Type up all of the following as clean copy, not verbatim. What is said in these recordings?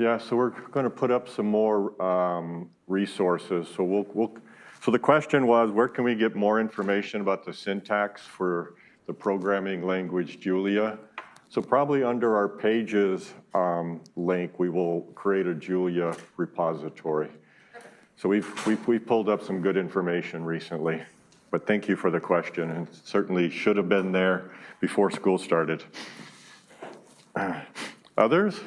Yeah, so we're going to put up some more resources. So the question was, where can we get more information about the syntax for the programming language Julia? So probably under our pages link, we will create a Julia repository. So we've pulled up some good information recently, but thank you for the question, and certainly should have been there before school started. Others?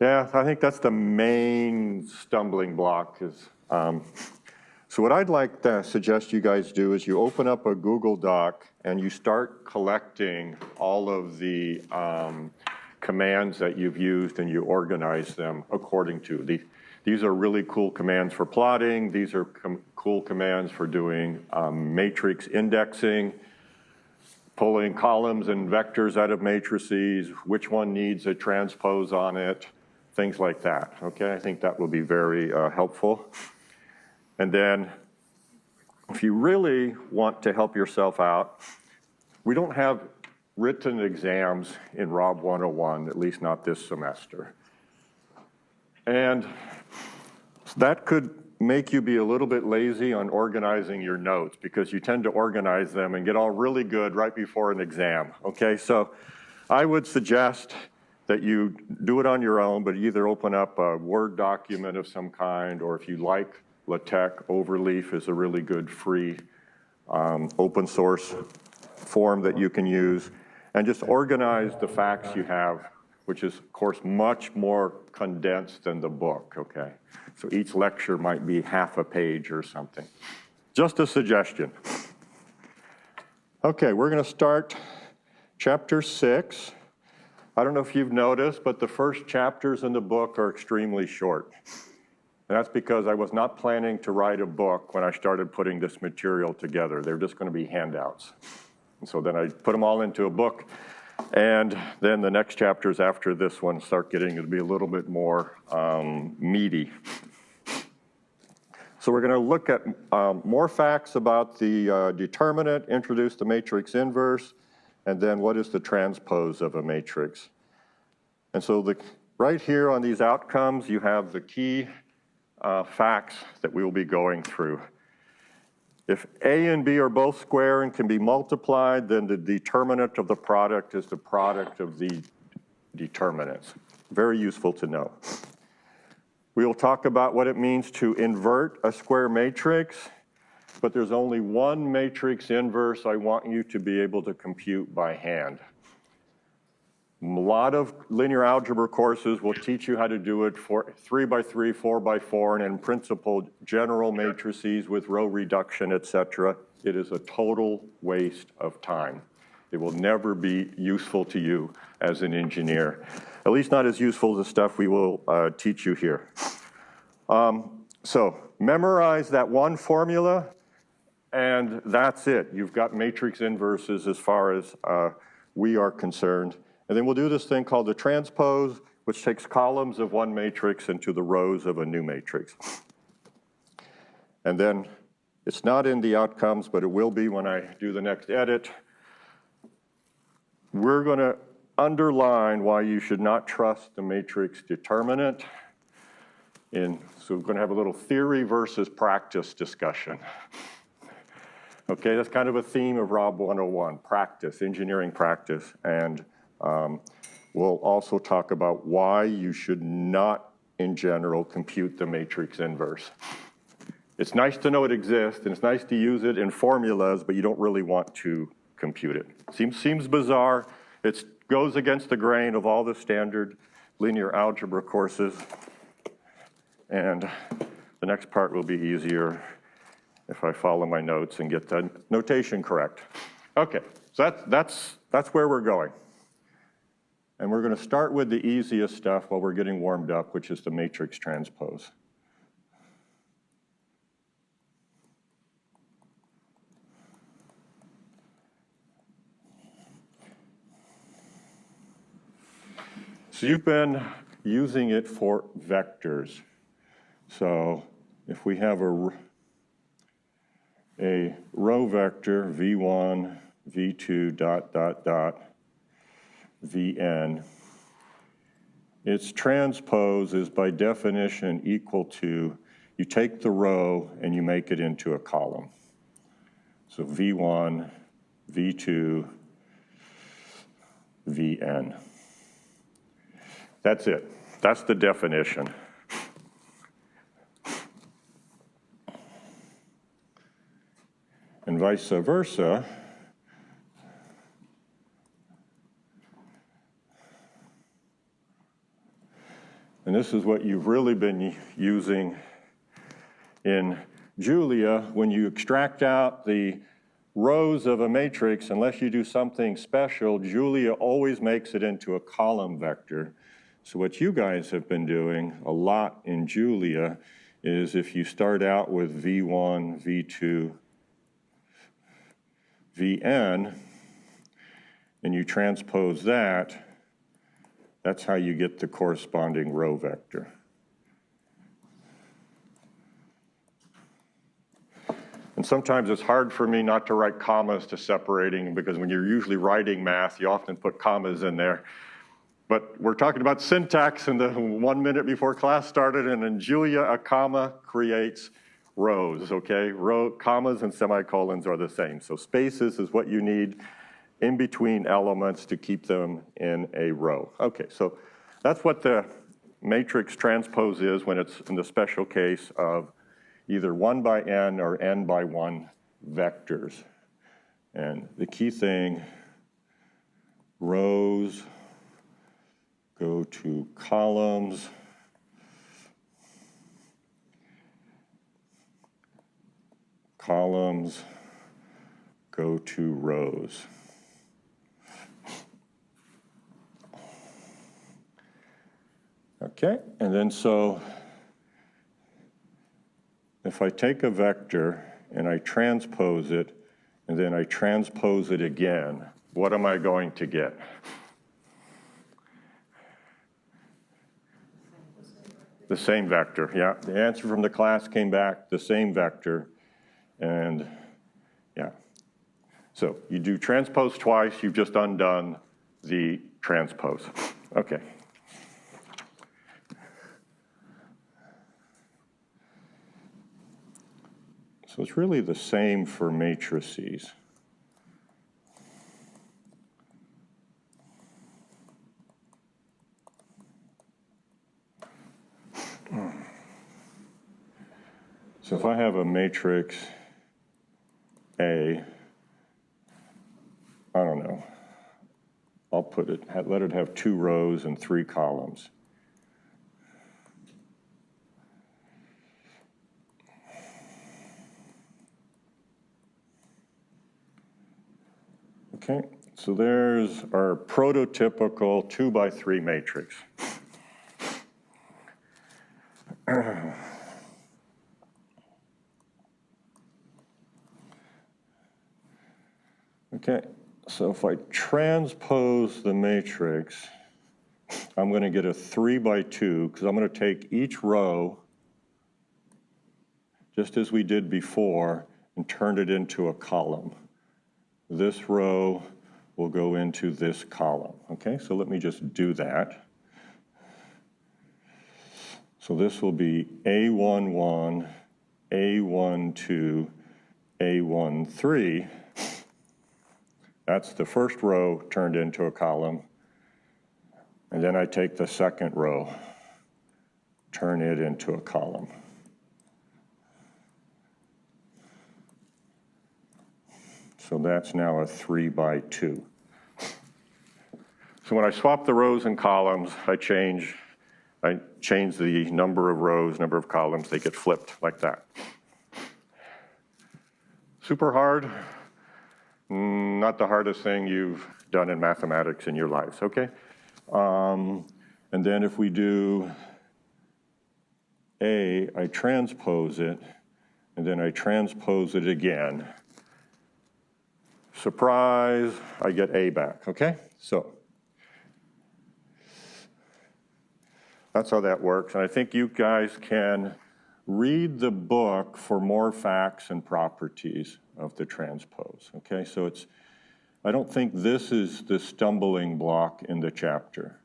Yeah, I think that's the main stumbling block. So what I'd like to suggest you guys do is you open up a Google Doc and you start collecting all of the commands that you've used and you organize them according to. These are really cool commands for plotting. These are cool commands for doing matrix indexing, pulling columns and vectors out of matrices, which one needs a transpose on it, things like that, okay? I think that will be very helpful. And then if you really want to help yourself out, we don't have written exams in Rob 101, at least not this semester. And that could make you be a little bit lazy on organizing your notes because you tend to organize them and get all really good right before an exam, okay? So I would suggest that you do it on your own, but either open up a Word document of some kind, or if you like LaTeX, Overleaf is a really good free open source form that you can use, and just organize the facts you have, which is, of course, much more condensed than the book, okay? So each lecture might be half a page or something. Just a suggestion. Okay, we're going to start chapter 6. I don't know if you've noticed, but the first chapters in the book are extremely short. And that's because I was not planning to write a book when I started putting this material together. They're just going to be handouts. And so then I put them all into a book. And then the next chapters after this one start getting to be a little bit more meaty. So we're going to look at more facts about the determinant, introduce the matrix inverse, and then what is the transpose of a matrix. And so right here on these outcomes, you have the key facts that we will be going through. If A and B are both square and can be multiplied, then the determinant of the product is the product of the determinants. Very useful to know. We will talk about what it means to invert a square matrix, but there's only one matrix inverse I want you to be able to compute by hand. A lot of linear algebra courses will teach you how to do it for 3 by 3, 4 by 4, and in principle, general matrices with row reduction, etc. It is a total waste of time. It will never be useful to you as an engineer, at least not as useful as the stuff we will teach you here. So memorize that one formula, and that's it. You've got matrix inverses as far as we are concerned. And then we'll do this thing called the transpose, which takes columns of one matrix into the rows of a new matrix. And then it's not in the outcomes, but it will be when I do the next edit. We're going to underline why you should not trust the matrix determinant. So we're going to have a little theory versus practice discussion. Okay, that's kind of a theme of Rob 101, practice, engineering practice. And we'll also talk about why you should not, in general, compute the matrix inverse. It's nice to know it exists, and it's nice to use it in formulas, but you don't really want to compute it. Seems bizarre. It goes against the grain of all the standard linear algebra courses. And the next part will be easier if I follow my notes and get the notation correct. Okay, so that's where we're going. And we're going to start with the easiest stuff while we're getting warmed up, which is the matrix transpose. So you've been using it for vectors. So if we have a row vector, v1, v2, dot, dot, dot, vn, its transpose is by definition equal to, you take the row and you make it into a column. So V1, V2, Vn. That's it. That's the definition. And vice versa, and this is what you've really been using in Julia. When you extract out the rows of a matrix, unless you do something special, Julia always makes it into a column vector. So what you guys have been doing a lot in Julia is if you start out with V1, V2, Vn, and you transpose that, that's how you get the corresponding row vector. And sometimes it's hard for me not to write commas to separating, because when you're usually writing math, you often put commas in there. But we're talking about syntax in the 1 minute before class started, and in Julia, a comma creates rows, okay? Commas and semicolons are the same. So spaces is what you need in between elements to keep them in a row. Okay, so that's what the matrix transpose is when it's in the special case of either 1 by n or n by 1 vectors. And the key thing, rows go to columns, columns go to rows. Okay, and then so if I take a vector and I transpose it, and then I transpose it again, what am I going to get? The same vector, yeah. The answer from the class came back, the same vector, and yeah. So you do transpose twice, you've just undone the transpose. Okay. So it's really the same for matrices. So if I have a matrix A, I don't know, I'll put it, let it have 2 rows and 3 columns. Okay, so there's our prototypical 2 by 3 matrix. Okay, so if I transpose the matrix, I'm going to get a 3 by 2, because I'm going to take each row, just as we did before, and turn it into a column. This row will go into this column. Okay, so let me just do that. So this will be A11, A12, A13. That's the first row turned into a column. And then I take the second row, turn it into a column. So that's now a 3 by 2. So when I swap the rows and columns, I change the number of rows, number of columns, they get flipped like that. Super hard, not the hardest thing you've done in mathematics in your lives, okay? And then if we do A, I transpose it, and then I transpose it again. Surprise, I get A back, okay? So that's how that works. And I think you guys can read the book for more facts and properties of the transpose, okay? So I don't think this is the stumbling block in the chapter.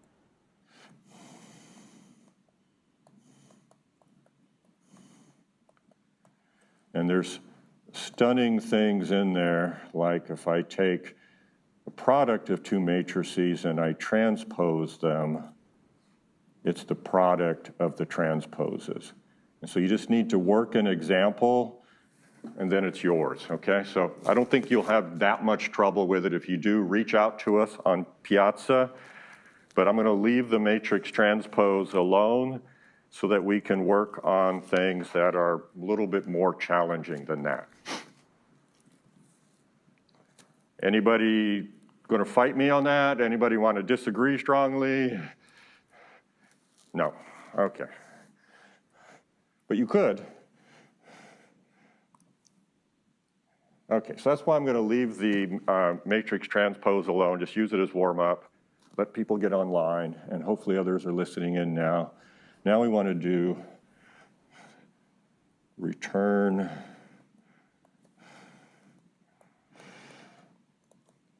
And there's stunning things in there, like if I take a product of two matrices and I transpose them, it's the product of the transposes. And so you just need to work an example, and then it's yours, okay? So I don't think you'll have that much trouble with it. If you do, reach out to us on Piazza, but I'm gonna leave the matrix transpose alone so that we can work on things that are a little bit more challenging than that. Anybody going to fight me on that? Anybody want to disagree strongly? No. Okay. But you could. Okay, so that's why I'm going to leave the matrix transpose alone. Just use it as warm-up. Let people get online, and hopefully others are listening in now. Now we want to do return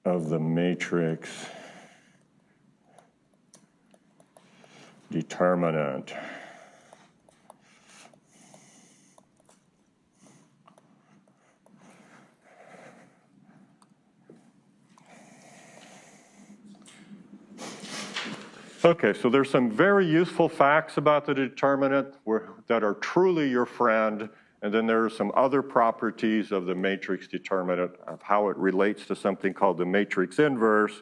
of the matrix determinant. Okay, so there's some very useful facts about the determinant that are truly your friend, and then there are some other properties of the matrix determinant of how it relates to something called the matrix inverse,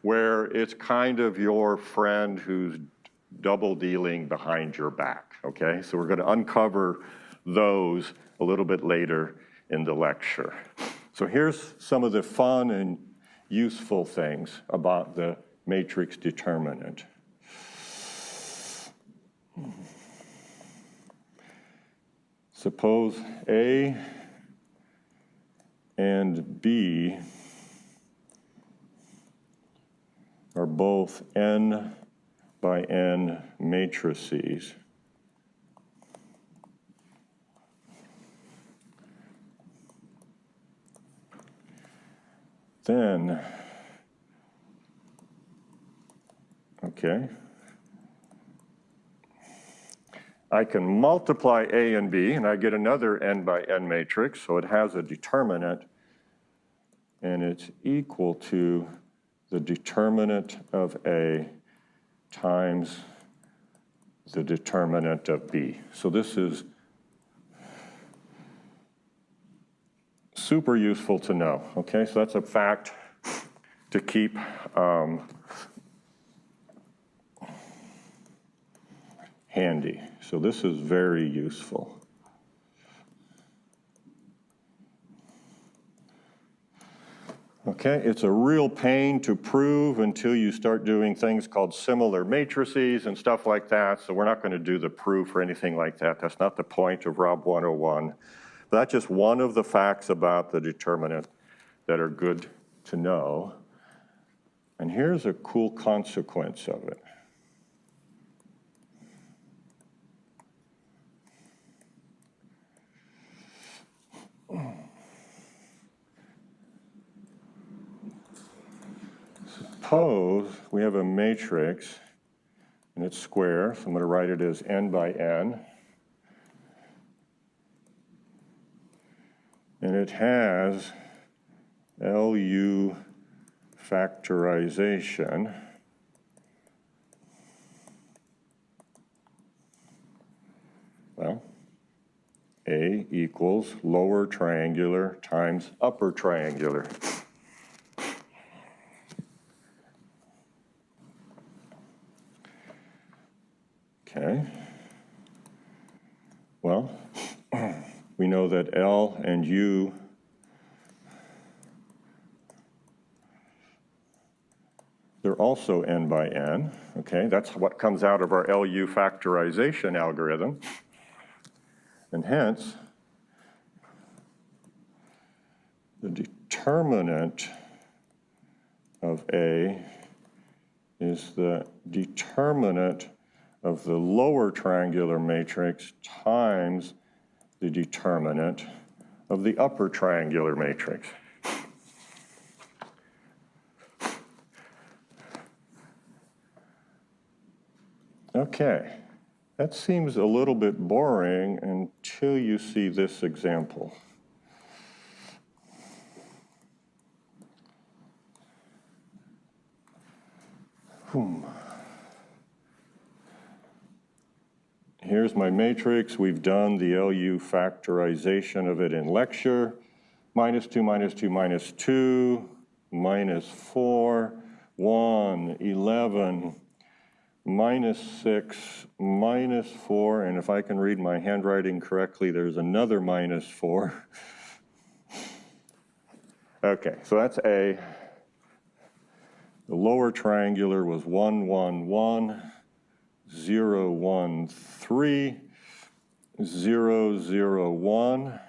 where it's kind of your friend who's double dealing behind your back, okay? So we're gonna uncover those a little bit later in the lecture. So here's some of the fun and useful things about the matrix determinant. Suppose A and B are both n by n matrices. Then, okay, I can multiply A and B, and I get another n by n matrix, so it has a determinant, and it's equal to the determinant of A times the determinant of B. So this is super useful to know, okay? So that's a fact to keep handy. So this is very useful. Okay, it's a real pain to prove until you start doing things called similar matrices and stuff like that, so we're not going to do the proof or anything like that. That's not the point of Rob 101. But that's just one of the facts about the determinant that are good to know. And here's a cool consequence of it. Suppose we have a matrix and it's square, so I'm going to write it as n by n. And it has LU factorization. Well, A equals lower triangular times upper triangular. Okay. Well, we know that L and U they're also n by n, okay? That's what comes out of our LU factorization algorithm. And hence, the determinant of A is the determinant of the lower triangular matrix times the determinant of the upper triangular matrix. Okay, That seems a little bit boring until you see this example. Here's my matrix. We've done the LU factorization of it in lecture. Minus 2, minus 2, minus 2, minus 4, 1, 11, minus 6, minus 4, and if I can read my handwriting correctly, there's another minus 4. Okay, so that's A. The lower triangular was 1, 1, 1, 0, 1, 3, 0, 0, 1.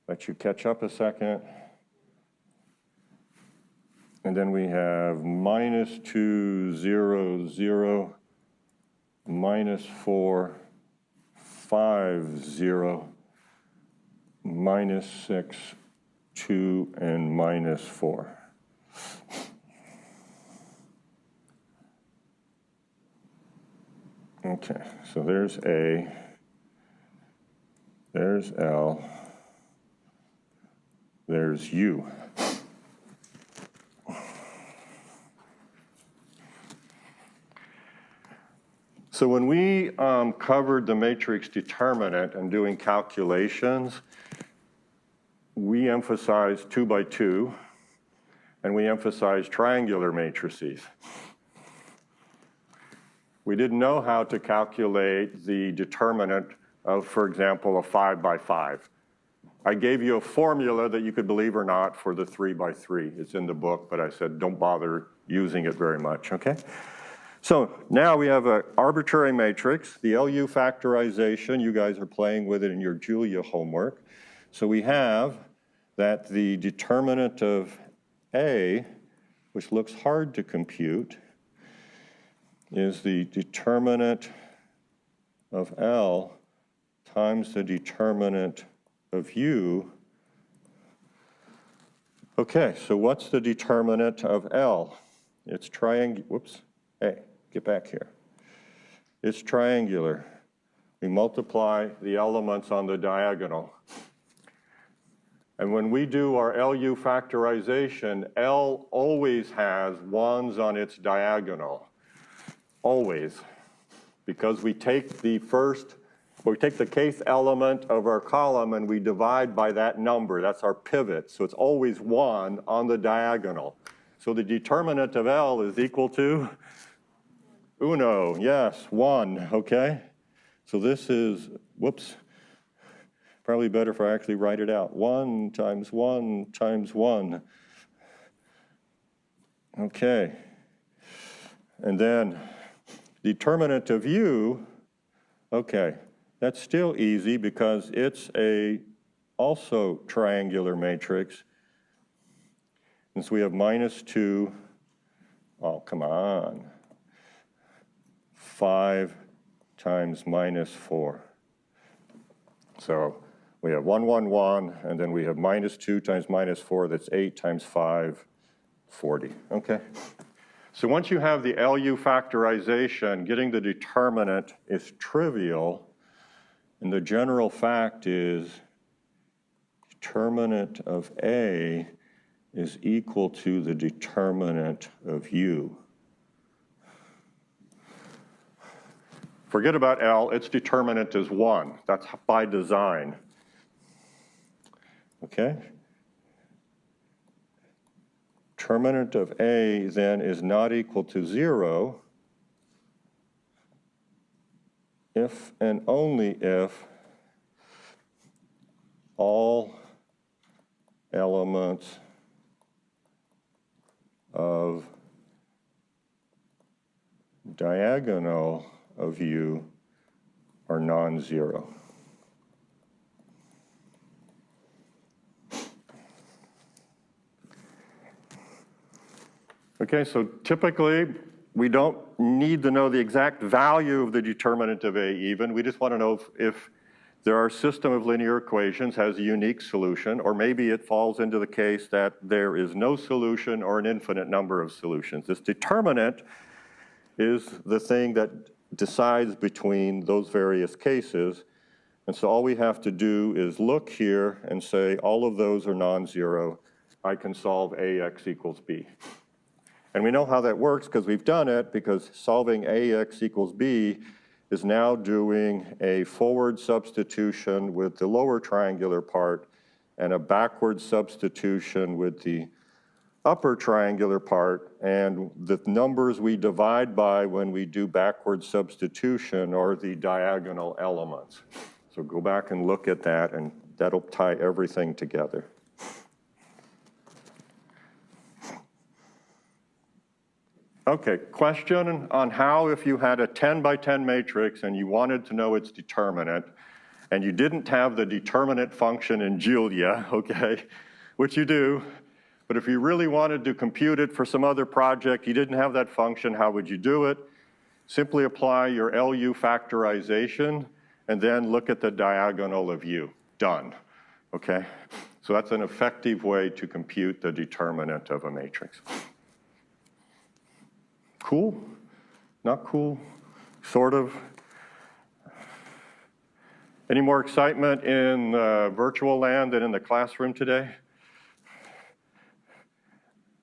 Let you catch up a second. And then we have minus 2, 0, 0, minus 4, 5, 0, minus 6, 2, and minus 4. Okay, so there's A, there's L, there's U. So when we covered the matrix determinant and doing calculations, we emphasized 2 by 2, and we emphasized triangular matrices. We didn't know how to calculate the determinant of, for example, a 5 by 5. I gave you a formula that you could believe or not for the 3 by 3. It's in the book, but I said don't bother using it very much, okay? So now we have an arbitrary matrix, the LU factorization. You guys are playing with it in your Julia homework. So we have that the determinant of A, which looks hard to compute, is the determinant of L times the determinant of U. Okay, so what's the determinant of L? It's triangular. Whoops. Hey, get back here. It's triangular. We multiply the elements on the diagonal. And when we do our LU factorization, L always has 1s on its diagonal. Always. Because we take the kth element of our column and we divide by that number. That's our pivot. So it's always 1 on the diagonal. So the determinant of L is equal to uno, yes, 1, okay? So this is, whoops, probably better if I actually write it out. 1 times 1 times 1. Okay. And then determinant of U, okay, that's still easy because it's a also triangular matrix. And so we have minus 2, oh, come on, 5 times minus 4. So we have 1, 1, 1, and then we have minus 2 times minus 4, that's 8 times 5, 40, okay? So once you have the LU factorization, getting the determinant is trivial, and the general fact is determinant of A is equal to the determinant of U. Forget about L, its determinant is 1. That's by design. Okay? Determinant of A then is not equal to 0 if and only if all elements of diagonal of U are non-zero. Okay, so typically we don't need to know the exact value of the determinant of A even. We just want to know if there are a system of linear equations, has a unique solution, or maybe it falls into the case that there is no solution or an infinite number of solutions. This determinant is the thing that decides between those various cases. And so all we have to do is look here and say all of those are non-zero. I can solve AX equals B. And we know how that works because we've done it, because solving AX equals B is now doing a forward substitution with the lower triangular part and a backward substitution with the upper triangular part, and the numbers we divide by when we do backward substitution are the diagonal elements. So go back and look at that, and that'll tie everything together. Okay, question on how, if you had a 10 by 10 matrix and you wanted to know its determinant, and you didn't have the determinant function in Julia, okay, which you do, but if you really wanted to compute it for some other project, you didn't have that function, how would you do it? Simply apply your LU factorization and then look at the diagonal of U. Done, okay? So that's an effective way to compute the determinant of a matrix. Cool? Not cool? Sort of? Any more excitement in virtual land than in the classroom today?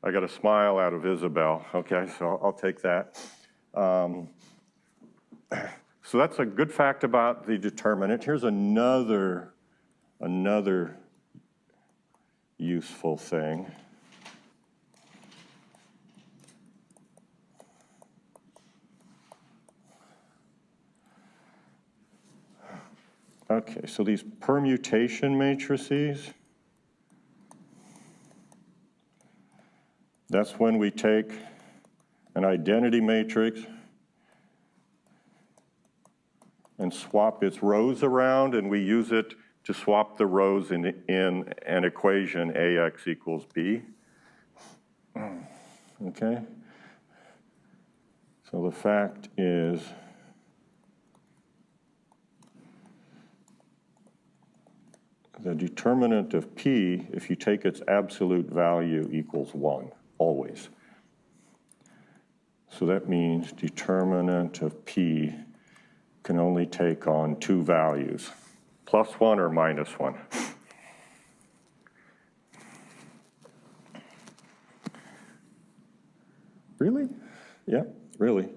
I got a smile out of Isabel. Okay, so I'll take that. So that's a good fact about the determinant. Here's another useful thing. Okay, so these permutation matrices, that's when we take an identity matrix and swap its rows around, and we use it to swap the rows in an equation AX equals B. Okay? So the fact is the determinant of P, if you take its absolute value, equals 1, always. So that means determinant of P can only take on 2 values, +1 or -1. Really? Yeah, really.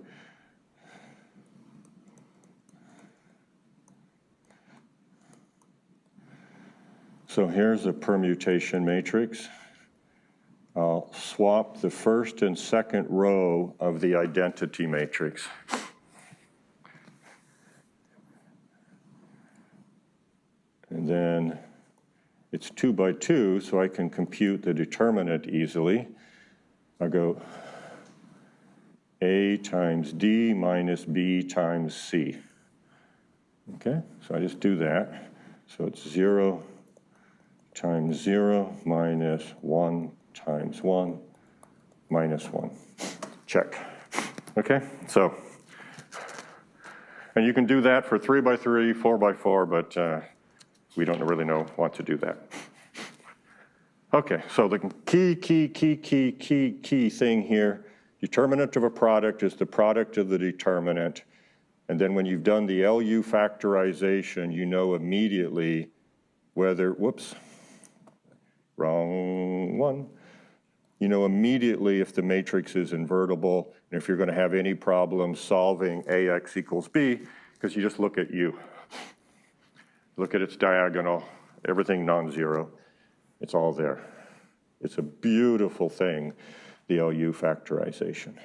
So here's a permutation matrix. I'll swap the first and second row of the identity matrix. And then it's 2 by 2, so I can compute the determinant easily. I go A times D minus B times C. Okay, so I just do that. So it's 0 times 0 minus 1 times 1 minus 1. Check. Okay, so, and you can do that for 3 by 3, 4 by 4, but we don't really want to do that. Okay, so the key thing here, determinant of a product is the product of the determinant. And then when you've done the LU factorization, you know immediately whether, whoops, wrong one. You know immediately if the matrix is invertible and if you're going to have any problem solving AX equals B, because you just look at U. Look at its diagonal, everything non-zero. It's all there. It's a beautiful thing, the LU factorization.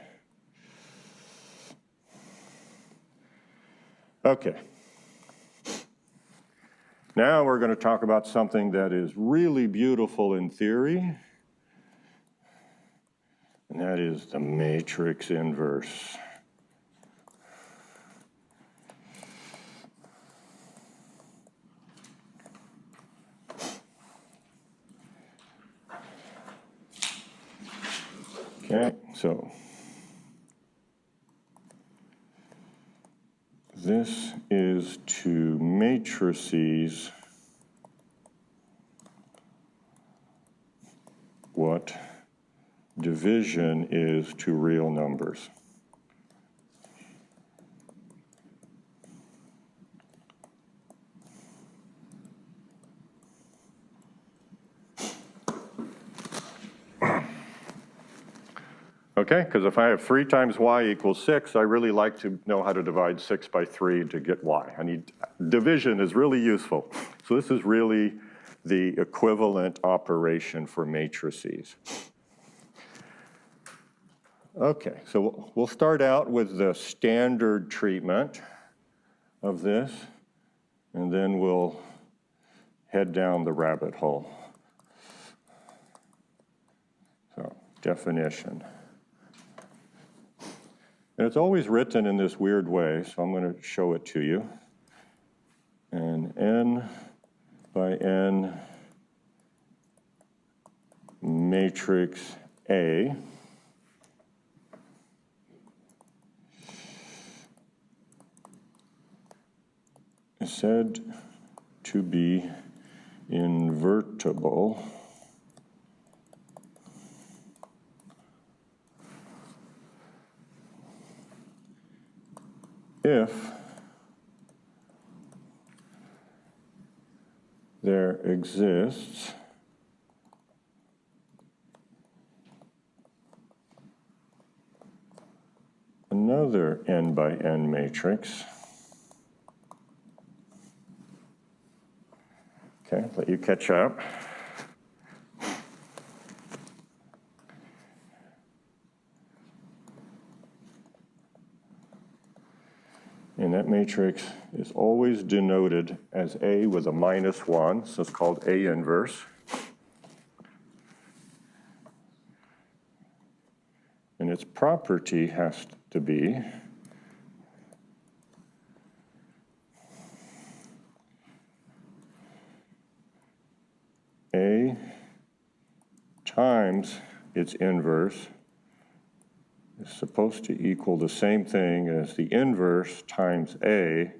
Okay. Now we're going to talk about something that is really beautiful in theory, and that is the matrix inverse. Okay, so this is to matrices what division is to real numbers. Okay, because if I have 3 times y equals 6, I really like to know how to divide 6 by 3 to get y. Division is really useful. So this is really the equivalent operation for matrices. Okay, so we'll start out with the standard treatment of this, and then we'll head down the rabbit hole. So, definition. And it's always written in this weird way, so I'm going to show it to you. And n by n matrix A is said to be invertible if there exists another n by n matrix. Okay, let you catch up. And that matrix is always denoted as A with a -1, so it's called A inverse. And its property has to be A times its inverse is supposed to equal the same thing as the inverse times A.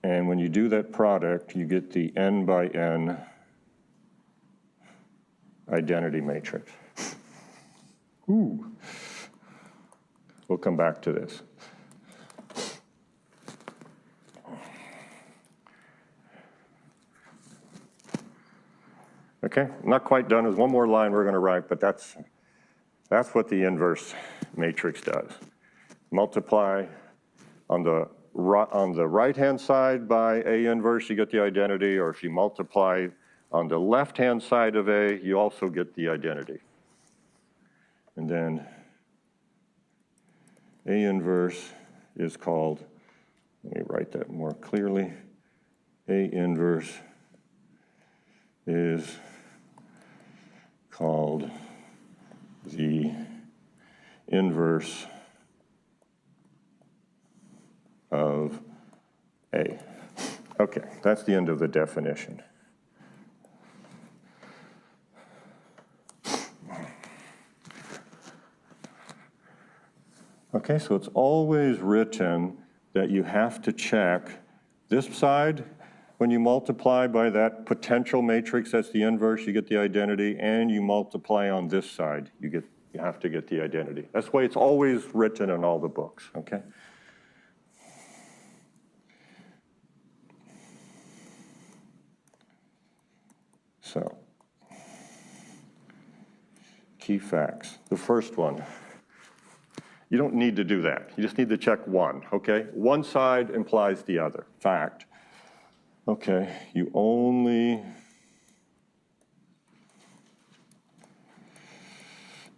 And when you do that product, you get the n by n identity matrix. Ooh. We'll come back to this. Okay, not quite done. There's one more line we're going to write, but that's what the inverse matrix does. Multiply on the right-hand side by A inverse, you get the identity, or if you multiply on the left-hand side of A, you also get the identity. And then A inverse is called, let me write that more clearly, A inverse is called the inverse of A. Okay, that's the end of the definition. Okay, so it's always written that you have to check this side. When you multiply by that potential matrix, that's the inverse, you get the identity, and you multiply on this side, you have to get the identity. That's the way it's always written in all the books, okay? So, key facts. The first one, you don't need to do that. You just need to check one, okay? One side implies the other, fact. Okay, you only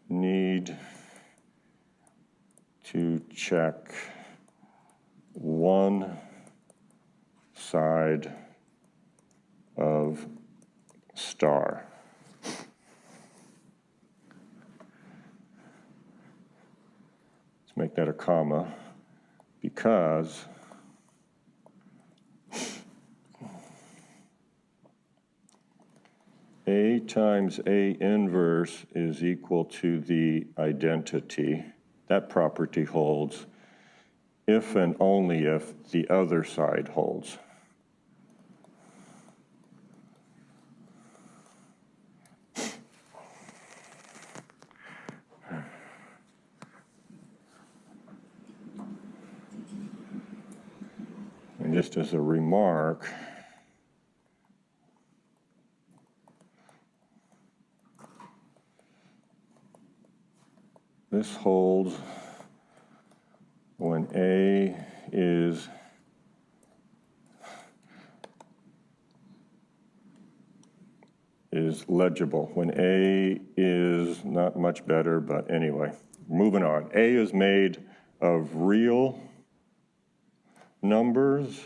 need to check one side of star. Let's make that a comma, because A times A inverse is equal to the identity. That property holds if and only if the other side holds. And just as a remark, this holds when A is legible. When A is not much better, but anyway, moving on. A is made of real numbers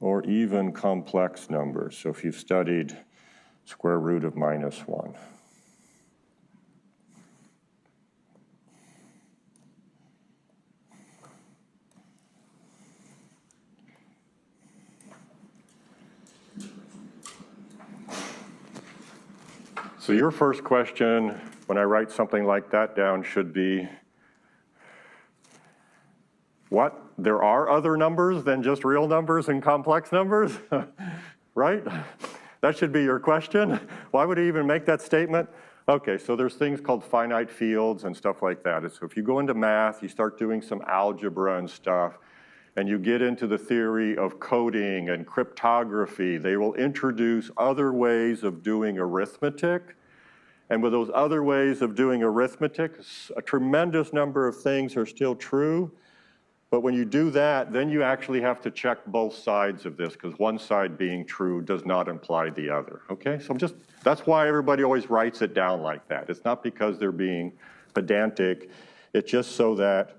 or even complex numbers. So if you've studied square root of -1. So your first question, when I write something like that down, should be, what? There are other numbers than just real numbers and complex numbers, right? That should be your question. Why would he even make that statement? Okay, so there's things called finite fields and stuff like that. So if you go into math, you start doing some algebra and stuff, and you get into the theory of coding and cryptography, they will introduce other ways of doing arithmetic. And with those other ways of doing arithmetic, a tremendous number of things are still true. But when you do that, then you actually have to check both sides of this, because one side being true does not imply the other, okay? So that's why everybody always writes it down like that. It's not because they're being pedantic. It's just so that,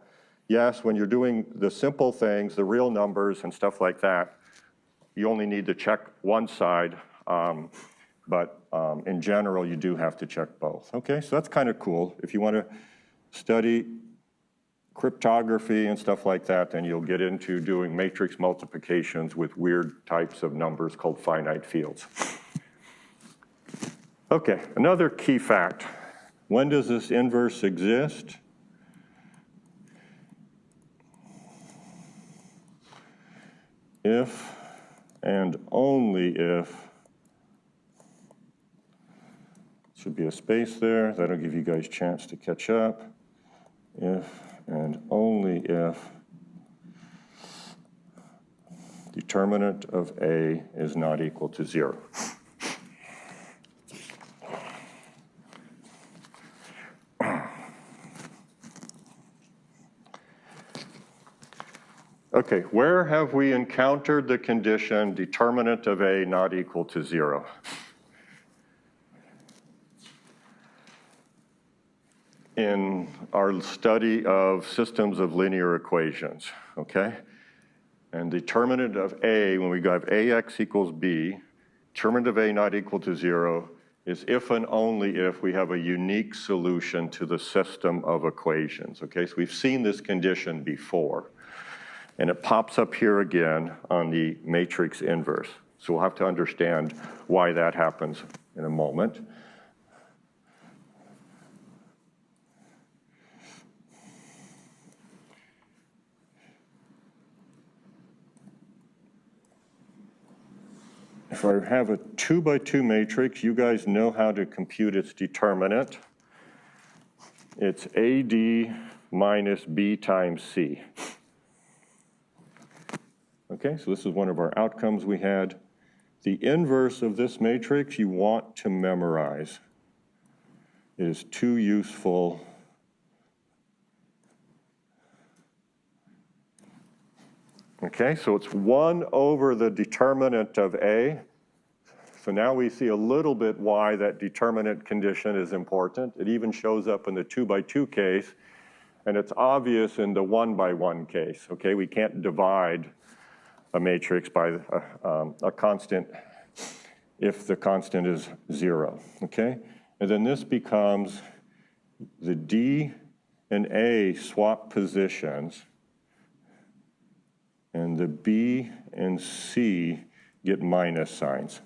yes, when you're doing the simple things, the real numbers and stuff like that, you only need to check one side, but in general, you do have to check both. Okay, so that's kind of cool. If you want to study cryptography and stuff like that, then you'll get into doing matrix multiplications with weird types of numbers called finite fields. Okay, another key fact. When does this inverse exist? If and only if, should be a space there, that'll give you guys a chance to catch up. If and only if determinant of A is not equal to 0. Okay, where have we encountered the condition determinant of A not equal to 0? In our study of systems of linear equations, okay? And determinant of A, when we have AX equals B, determinant of A not equal to 0 is if and only if we have a unique solution to the system of equations, okay? So we've seen this condition before, and it pops up here again on the matrix inverse. So we'll have to understand why that happens in a moment. If I have a 2 by 2 matrix, you guys know how to compute its determinant. It's AD minus B times C. Okay, so this is one of our outcomes we had. The inverse of this matrix you want to memorize. It is too useful. Okay, so it's 1 over the determinant of A. So now we see a little bit why that determinant condition is important. It even shows up in the 2 by 2 case, and it's obvious in the 1 by 1 case. Okay, we can't divide a matrix by a constant if the constant is 0. Okay, and then this becomes the D and A swap positions, and the B and C get minus signs.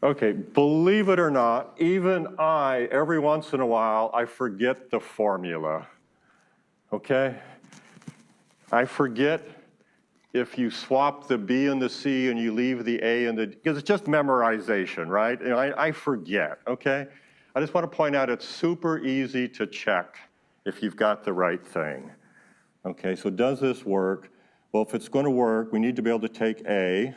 Okay, believe it or not, even I, every once in a while, I forget the formula, okay? I forget if you swap the B and the C and you leave the A and the, because it's just memorization, right? And I forget, okay? I just want to point out it's super easy to check if you've got the right thing. Okay, so does this work? Well, if it's going to work, we need to be able to take A,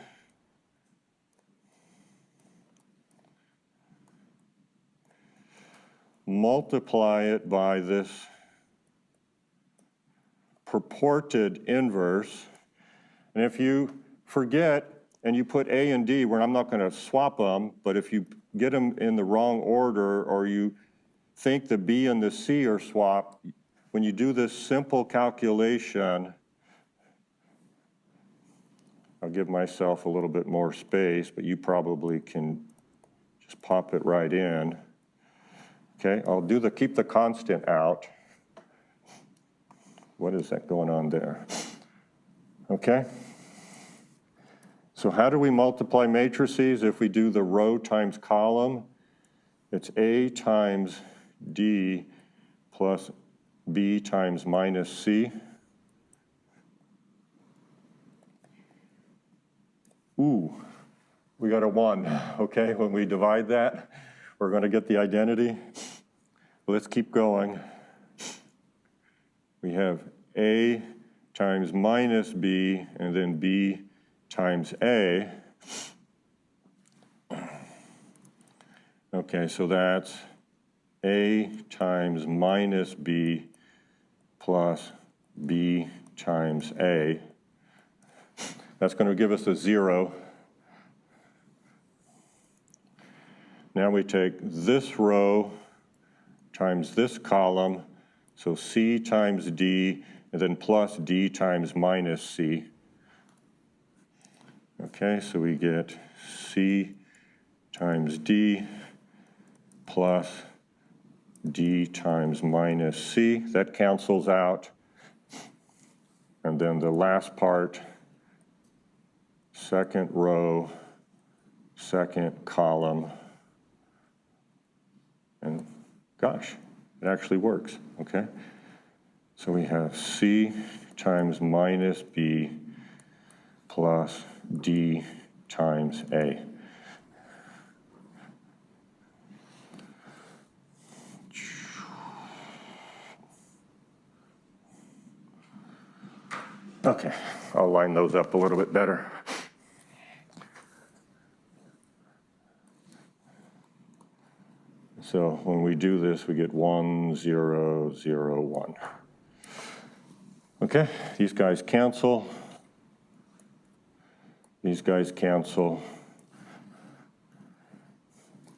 multiply it by this purported inverse. And if you forget and you put A and D, where I'm not going to swap them, but if you get them in the wrong order or you think the B and the C are swapped, when you do this simple calculation, I'll give myself a little bit more space, but you probably can just pop it right in. Okay, I'll do the keep the constant out. What is that going on there? Okay. So how do we multiply matrices if we do the row times column? It's A times D plus B times minus C. Ooh, we got a 1, okay? When we divide that, we're going to get the identity. Let's keep going. We have A times minus B, and then B times A. Okay, so that's A times minus B plus B times A. That's going to give us a 0. Now we take this row times this column, so C times D, and then plus D times minus C. Okay, so we get C times D plus D times minus C. That cancels out. And then the last part, second row, second column, and gosh, it actually works, okay? So we have C times minus B plus D times A. Okay, I'll line those up a little bit better. So when we do this, we get 1, 0, 0, 1. Okay, these guys cancel. These guys cancel.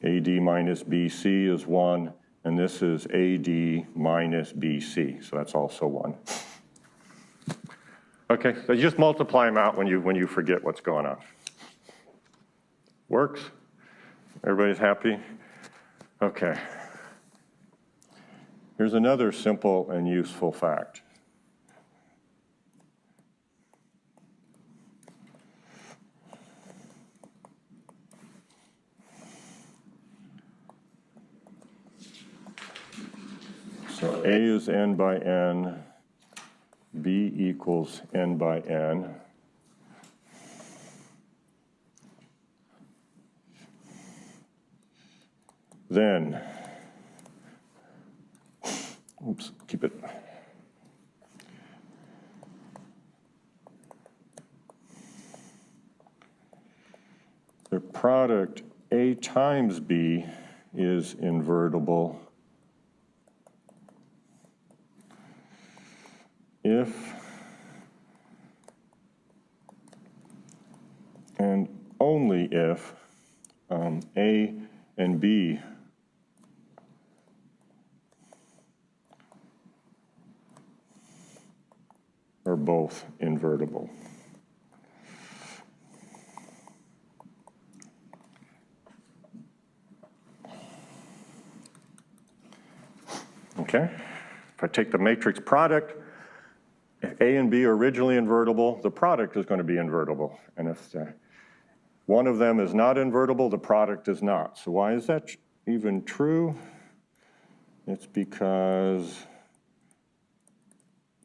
AD minus BC is 1, and this is AD minus BC, so that's also 1. Okay, so you just multiply them out when you forget what's going on. Works? Everybody's happy? Okay. Here's another simple and useful fact. So A is n by n, B equals n by n. Then, oops, keep it. The product A times B is invertible if and only if A and B are both invertible. Okay, if I take the matrix product, if A and B are originally invertible, the product is going to be invertible. And if one of them is not invertible, the product is not. So why is that even true? It's because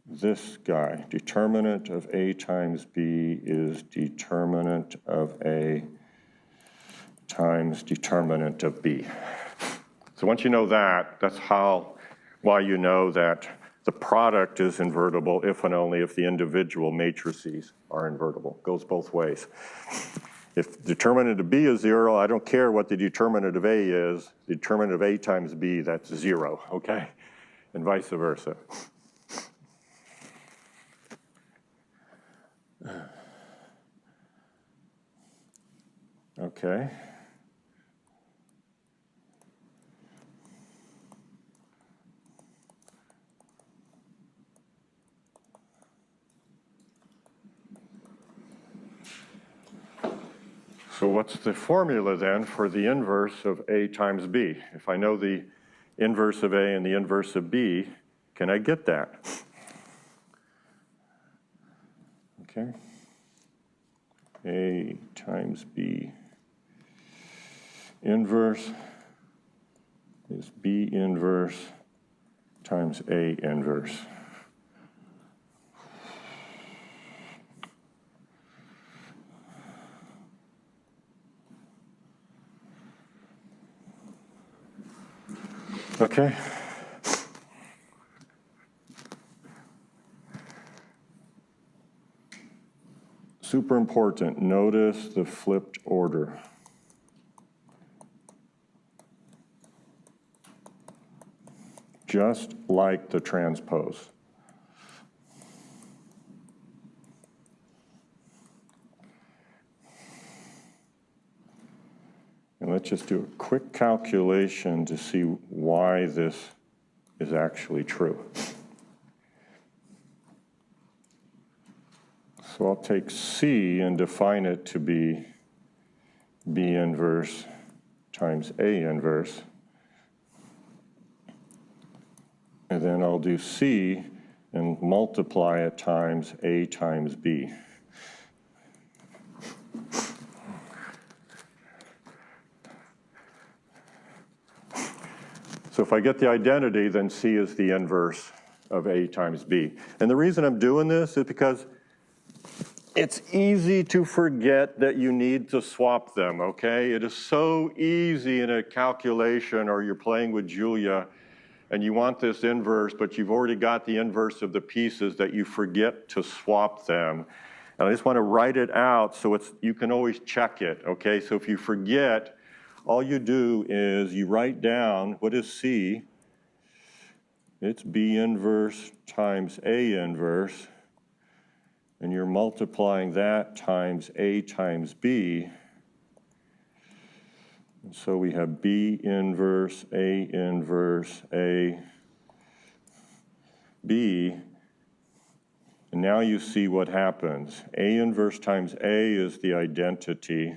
this guy, determinant of A times B, is determinant of A times determinant of B. So once you know that, that's why you know that the product is invertible if and only if the individual matrices are invertible. It goes both ways. If determinant of B is 0, I don't care what the determinant of A is. The determinant of A times B, that's 0, okay? And vice versa. Okay. So what's the formula then for the inverse of A times B? If I know the inverse of A and the inverse of B, can I get that? Okay. A times B inverse is B inverse times A inverse. Okay. Super important, notice the flipped order. Just like the transpose. And let's just do a quick calculation to see why this is actually true. So I'll take C and define it to be B inverse times A inverse. And then I'll do C and multiply it times A times B. So if I get the identity, then C is the inverse of A times B. And the reason I'm doing this is because it's easy to forget that you need to swap them, okay? It is so easy in a calculation, or you're playing with Julia and you want this inverse, but you've already got the inverse of the pieces, that you forget to swap them. And I just want to write it out so you can always check it, okay? So if you forget, all you do is you write down, what is C? It's B inverse times A inverse, and you're multiplying that times A times B. And so we have B inverse, A inverse, A, B. And now you see what happens. A inverse times A is the identity.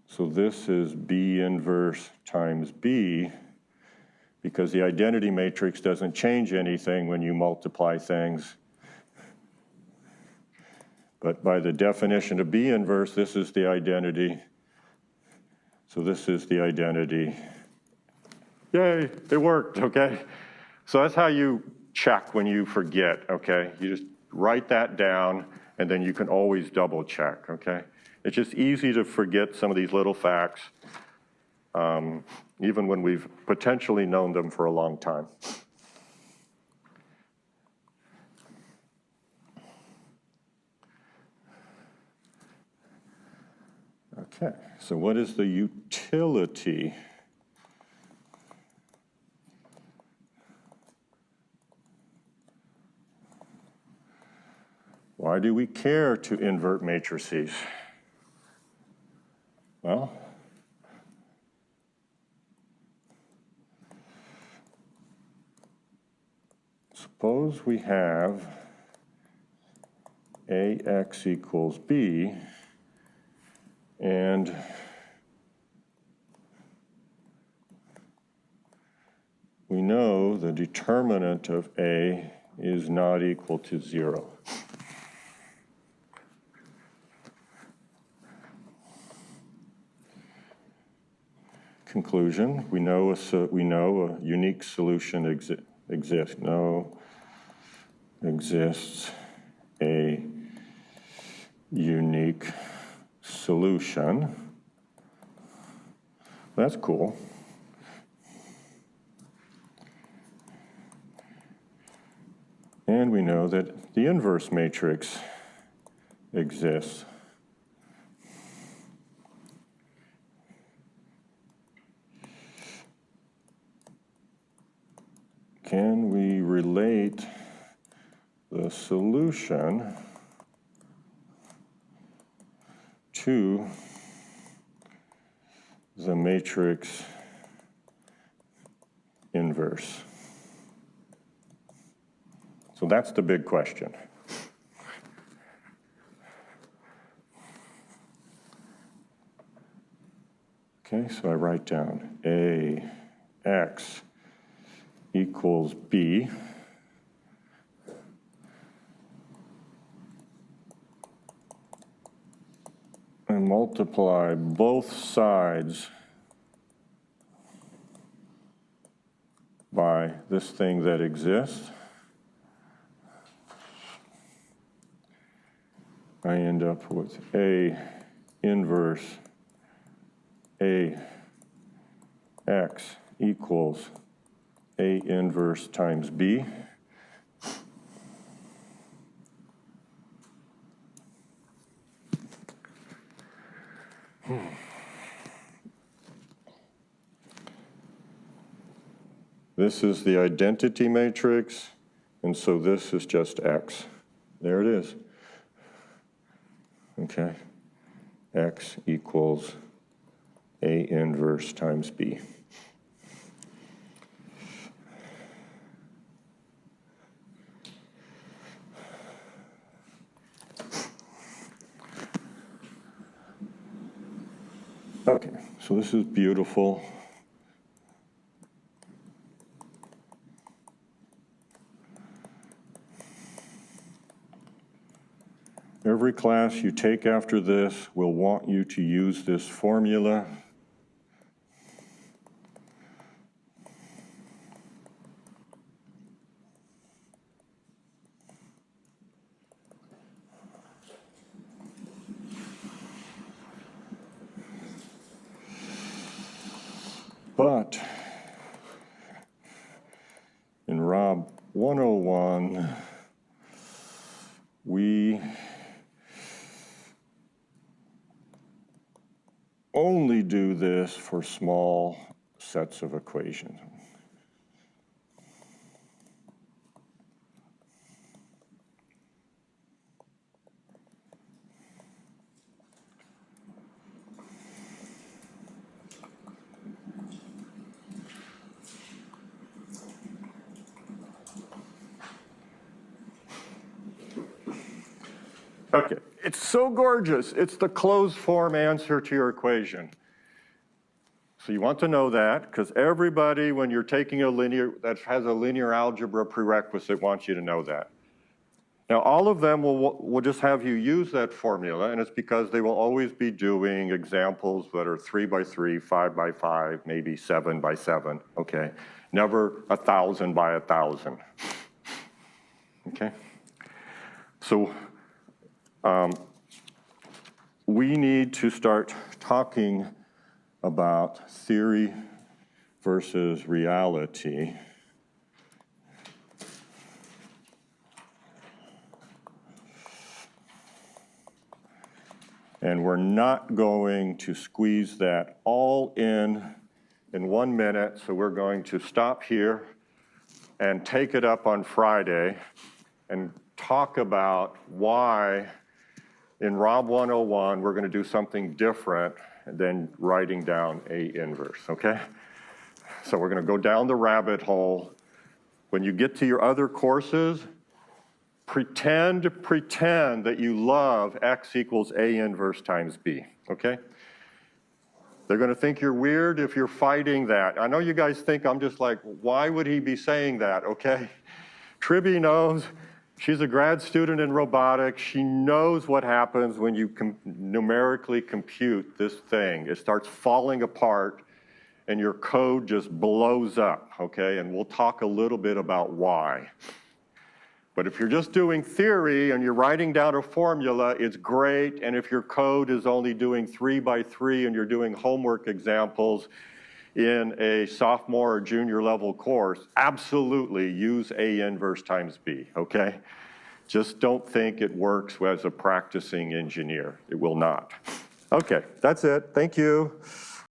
So this is B inverse times B, because the identity matrix doesn't change anything when you multiply things. But by the definition of B inverse, this is the identity. So this is the identity. Yay, it worked, okay? So that's how you check when you forget, okay? You just write that down, and then you can always double check, okay? It's just easy to forget some of these little facts, even when we've potentially known them for a long time. Okay, so what is the utility? Why do we care to invert matrices? Well, suppose we have AX equals B, and we know know the determinant of A is not equal to 0. Conclusion, we know a unique solution exists. No, exists a unique solution. That's cool. And we know that the inverse matrix exists. Can we relate the solution to the matrix inverse? So that's the big question. Okay, so I write down AX equals B. And multiply both sides by this thing that exists. I end up with A inverse AX equals A inverse times B. This is the identity matrix, and so this is just X. There it is. Okay, X equals A inverse times B. Okay, so this is beautiful. Every class you take after this will want you to use this formula. But in Rob 101, we only do this for small sets of equations. Okay, it's so gorgeous. It's the closed form answer to your equation. So you want to know that, because everybody, when you're taking a linear, that has a linear algebra prerequisite, wants you to know that. Now, all of them will just have you use that formula, and it's because they will always be doing examples that are 3 by 3, 5 by 5, maybe 7 by 7, okay? Never 1,000 by 1,000, okay? So we need to start talking about theory versus reality. And we're not going to squeeze that all in 1 minute, so we're going to stop here and take it up on Friday and talk about why in Rob 101 we're going to do something different than writing down A inverse, okay? So we're going to go down the rabbit hole. When you get to your other courses, pretend that you love X equals A inverse times B, okay? They're going to think you're weird if you're fighting that. I know you guys think I'm just like, why would he be saying that, okay? Tribby knows. She's a grad student in robotics. She knows what happens when you numerically compute this thing. It starts falling apart and your code just blows up, okay? And we'll talk a little bit about why. But if you're just doing theory and you're writing down a formula, it's great. And if your code is only doing 3 by 3 and you're doing homework examples in a sophomore or junior level course, absolutely use A inverse times B, okay? Just don't think it works as a practicing engineer. It will not. Okay, that's it. Thank you.